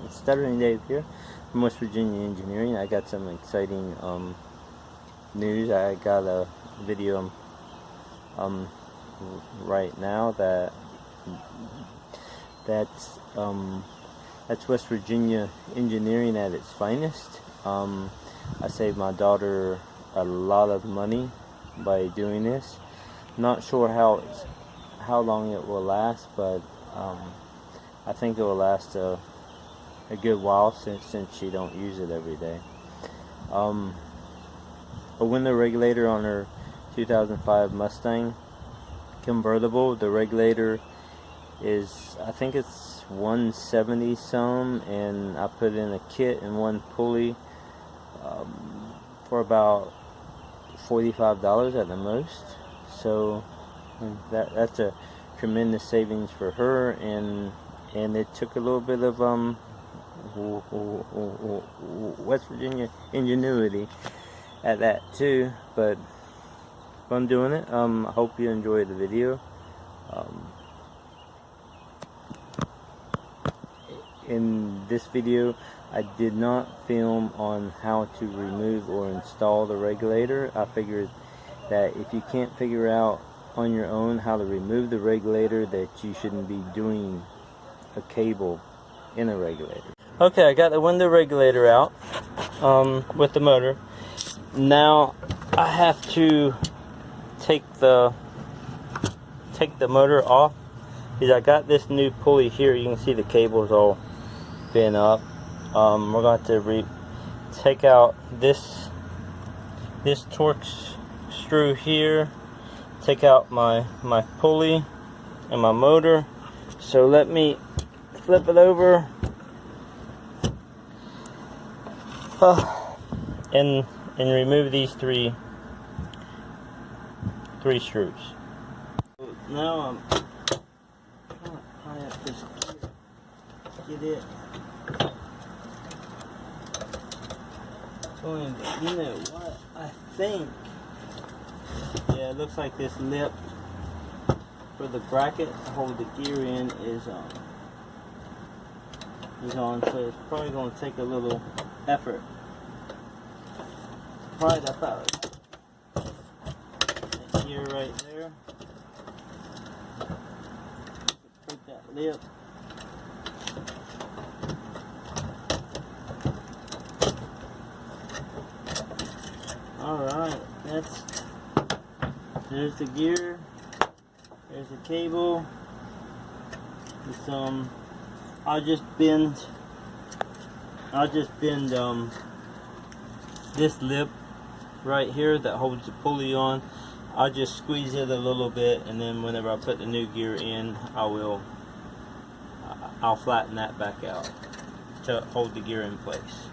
Stuttering Dave here from West Virginia Engineering. I got some exciting news. I got a video right now that's West Virginia Engineering at its finest. I saved my daughter a lot of money by doing this. Not sure how long it will last, but I think it will last a good while since she don't use it every day. A window regulator on her 2005 Mustang Convertible. The regulator is, I think it's 170 some, and I put in a kit and one pulley for about $45 at the most. So that's a tremendous savings for her, and it took a little bit of West Virginia ingenuity at that too, but I'm doing it. I hope you enjoy the video. In this video, I did not film on how to remove or install the regulator. I figured that if you can't figure out on your own how to remove the regulator, that you shouldn't be doing a cable in a regulator. Okay, I got the window regulator out with the motor. Now I have to take the motor off, because I got this new pulley here. You can see the cables all bent up. We're going to take out this torque screw here, take out my pulley and my motor. So let me flip it over and remove these three screws. Now I'm trying to tie up this gear, get it going, but you know what, I think, yeah, it looks like this lip for the bracket to hold the gear in is on, so it's probably going to take a little effort. Pry that out. That gear right there. Put that lip. Alright, there's the gear, there's the cable. It's, I'll just bend this lip right here that holds the pulley on. I'll just squeeze it a little bit, and then whenever I put the new gear in, I'll flatten that back out to hold the gear in place.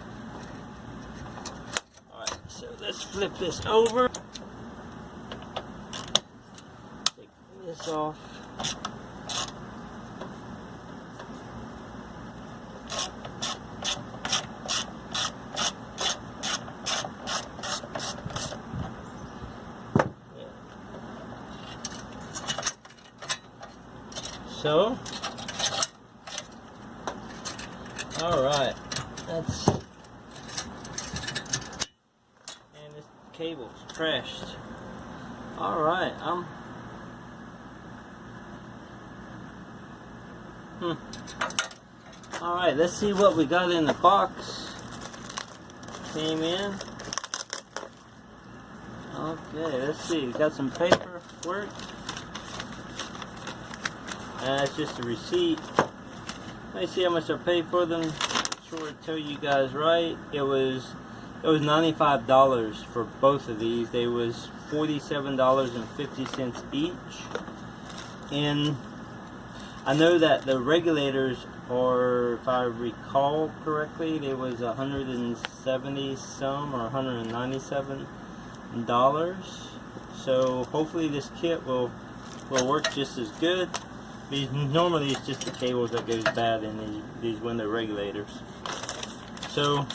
Alright, so let's flip this over. Take this off. So, alright, that's, and this cable's crashed. Alright, alright, let's see what we got in the box. Came in. Okay, let's see, we got some paperwork. And that's just a receipt. Let me see how much I paid for them. Sure to tell you guys right. It was $95 for both of these. They was $47.50 each. And I know that the regulators are, if I recall correctly, they was $170 some or $197. So hopefully this kit will work just as good. Normally it's just the cables that goes bad in these window regulators. So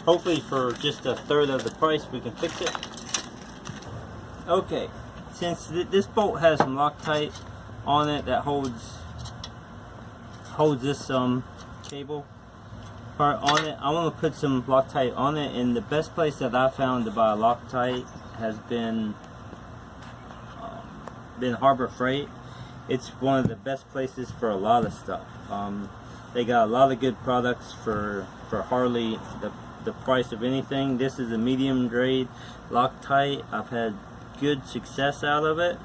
hopefully for just a third of the price we can fix it. Okay, since this bolt has some Loctite on it that holds this cable part on it. I want to put some Loctite on it, and the best place that I found to buy Loctite has been Harbor Freight. It's one of the best places for a lot of stuff. They got a lot of good products for hardly the price of anything. This is a medium grade Loctite. I've had good success out of it.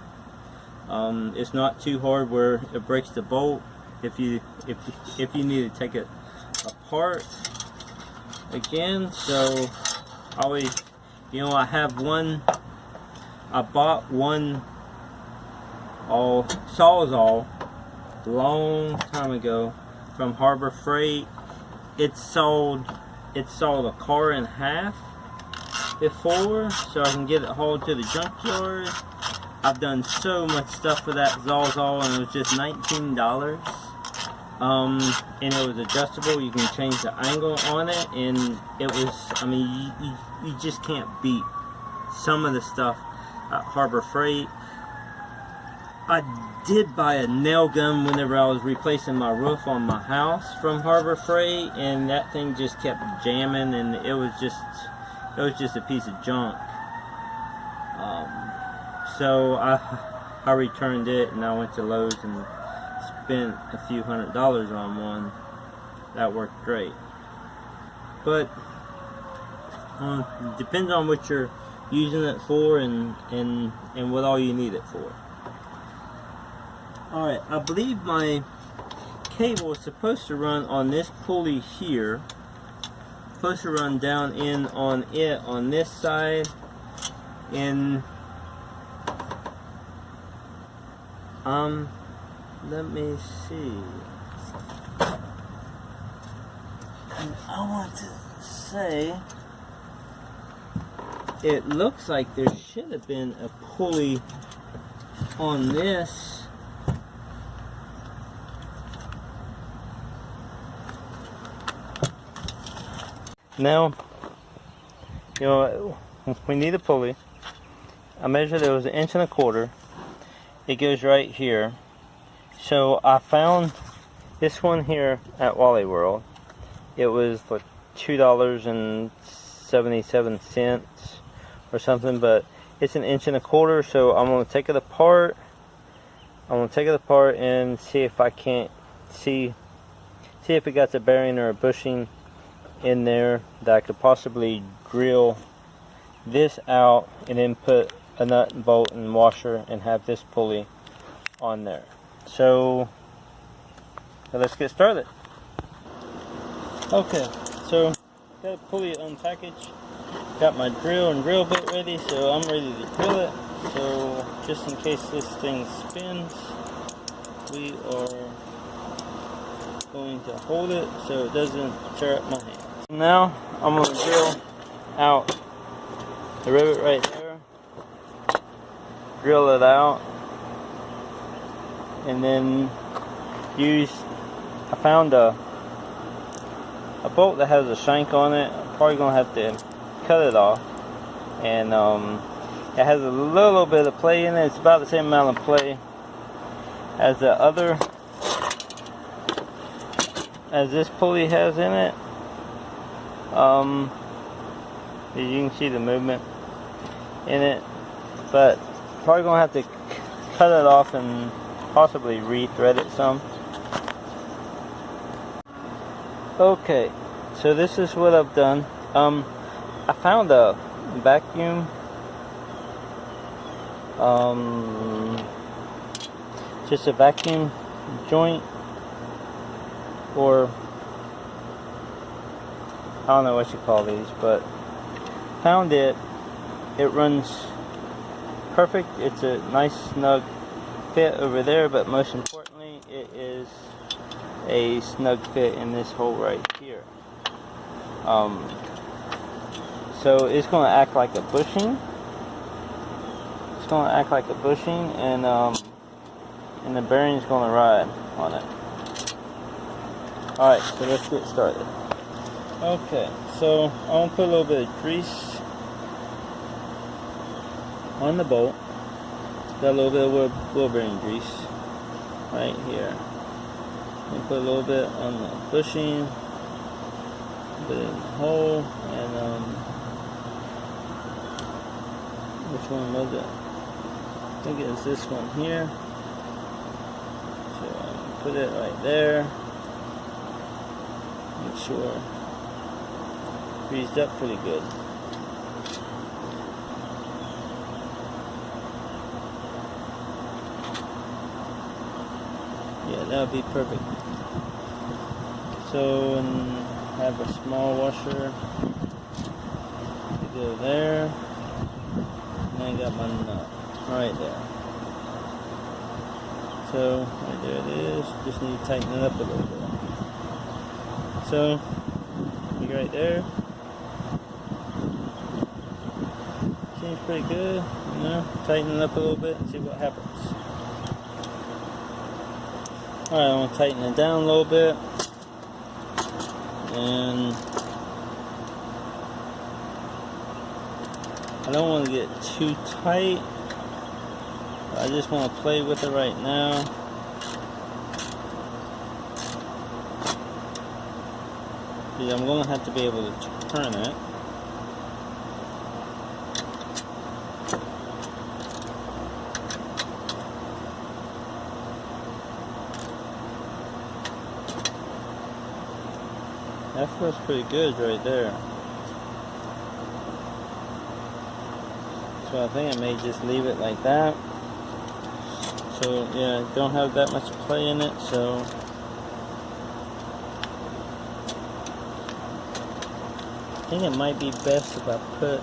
It's not too hard where it breaks the bolt. If you need to take it apart again. So always, you know, I bought one Sawzall long time ago from Harbor Freight. It sawed a car in half before, so I can get it hauled to the junkyard. I've done so much stuff with that Sawzall, and it was just $19. And it was adjustable. You can change the angle on it, and it was, I mean, you just can't beat some of the stuff at Harbor Freight. I did buy a nail gun whenever I was replacing my roof on my house from Harbor Freight, and that thing just kept jamming, and it was just a piece of junk. So I returned it, and I went to Lowe's and spent a few $100s on one. That worked great. But depends on what you're using it for and what all you need it for. Alright, I believe my cable is supposed to run on this pulley here. Supposed to run down in on it on this side. And let me see. I want to say it looks like there should have been a pulley on this. Now, you know, we need a pulley. I measured it was 1.25 inches. It goes right here. So I found this one here at Wally World. It was like $2.77 or something, but it's 1.25 inches. So I'm gonna take it apart. And see if I can't see if it got a bearing or a bushing in there that I could possibly drill this out and then put a nut and bolt and washer and have this pulley on there. So let's get started. Okay, so got a pulley unpackaged, got my drill and drill bit ready, so I'm ready to drill it. So just in case this thing spins, we are going to hold it so it doesn't tear up my hand. Now I'm going to drill out the rivet right there, drill it out, and then I found a bolt that has a shank on it. I'm probably going to have to cut it off, and it has a little bit of play in it. It's about the same amount of play as this pulley has in it. You can see the movement in it, but probably gonna have to cut it off and possibly re-thread it some. Okay, so this is what I've done. I found a vacuum, just a vacuum joint, or I don't know what you call these, but found it. It runs perfect. It's a nice snug fit over there, but most importantly, it is a snug fit in this hole right here. So it's going to act like a bushing. It's going to act like a bushing, and the bearing's going to ride on it. Alright, so let's get started. Okay, so I'm going to put a little bit of grease on the bolt. Got a little bit of wheel bearing grease right here. And put a little bit on the bushing, put it in the hole, and which one was it? I think it's this one here. So put it right there. Make sure greased up pretty good. Yeah, that would be perfect. So, and have a small washer to go there. And I got my nut right there. So, right there it is. Just need to tighten it up a little bit. So, you right there. Seems pretty good. You know, tighten it up a little bit and see what happens. Alright, I'm going to tighten it down a little bit, and I don't want to get too tight, I just want to play with it right now. Because I'm going to have to be able to turn it. That feels pretty good right there. So I think I may just leave it like that. So yeah, don't have that much play in it, so I think it might be best if I put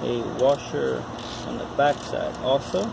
a washer on the back side also.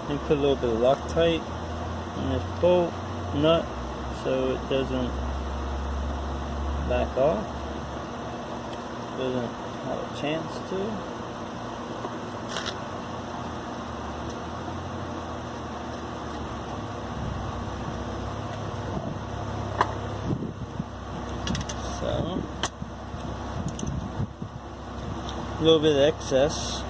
And put a little bit of Loctite in this bolt nut so it doesn't back off. Doesn't have a chance to. So a little bit of excess.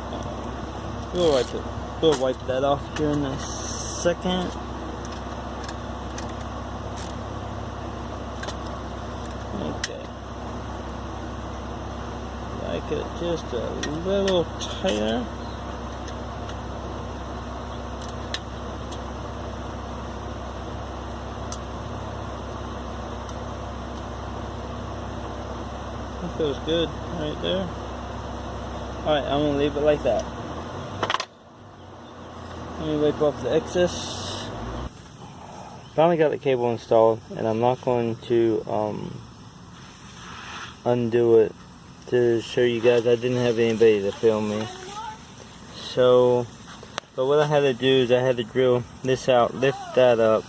We'll wipe that off here in a second. Okay. Like it just a little tighter. That feels good right there. Alright, I'm going to leave it like that. Let me wipe off the excess. Finally got the cable installed, and I'm not going to undo it to show you guys. I didn't have anybody to film me. So, but what I had to do is I had to drill this out, lift that up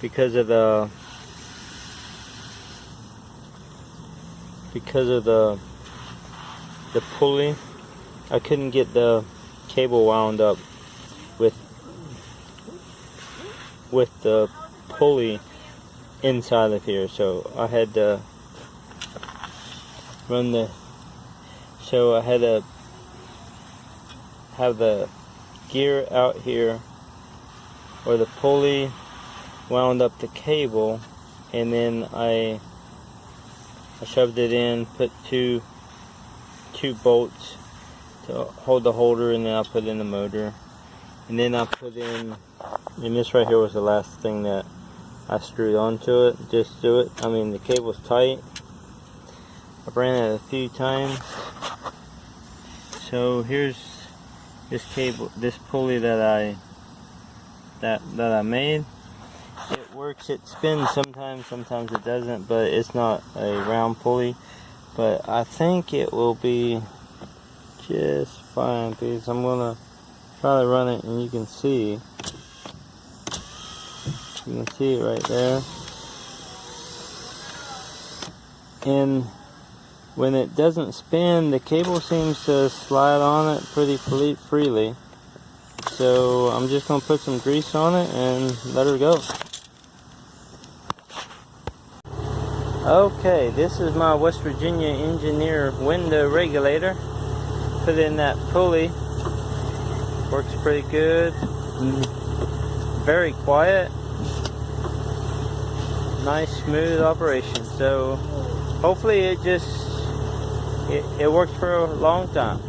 because of the pulley. I couldn't get the cable wound up with the pulley inside of here, so I had to have the gear out here where the pulley wound up the cable, and then I shoved it in, put two bolts to hold the holder, and then I put in the motor, and then I put in, and this right here was the last thing that I screwed onto it, just do it. I mean, the cable's tight. I've ran it a few times. So here's this cable, this pulley that I made. It works, it spins sometimes it doesn't, but it's not a round pulley. But I think it will be just find these. I'm gonna try to run it, and you can see. You can see it right there. And when it doesn't spin, the cable seems to slide on it pretty freely. So I'm just going to put some grease on it and let her go. Okay, this is my West Virginia engineer window regulator. Put in that pulley. Works pretty good. Very quiet. Nice smooth operation. So hopefully it works for a long time.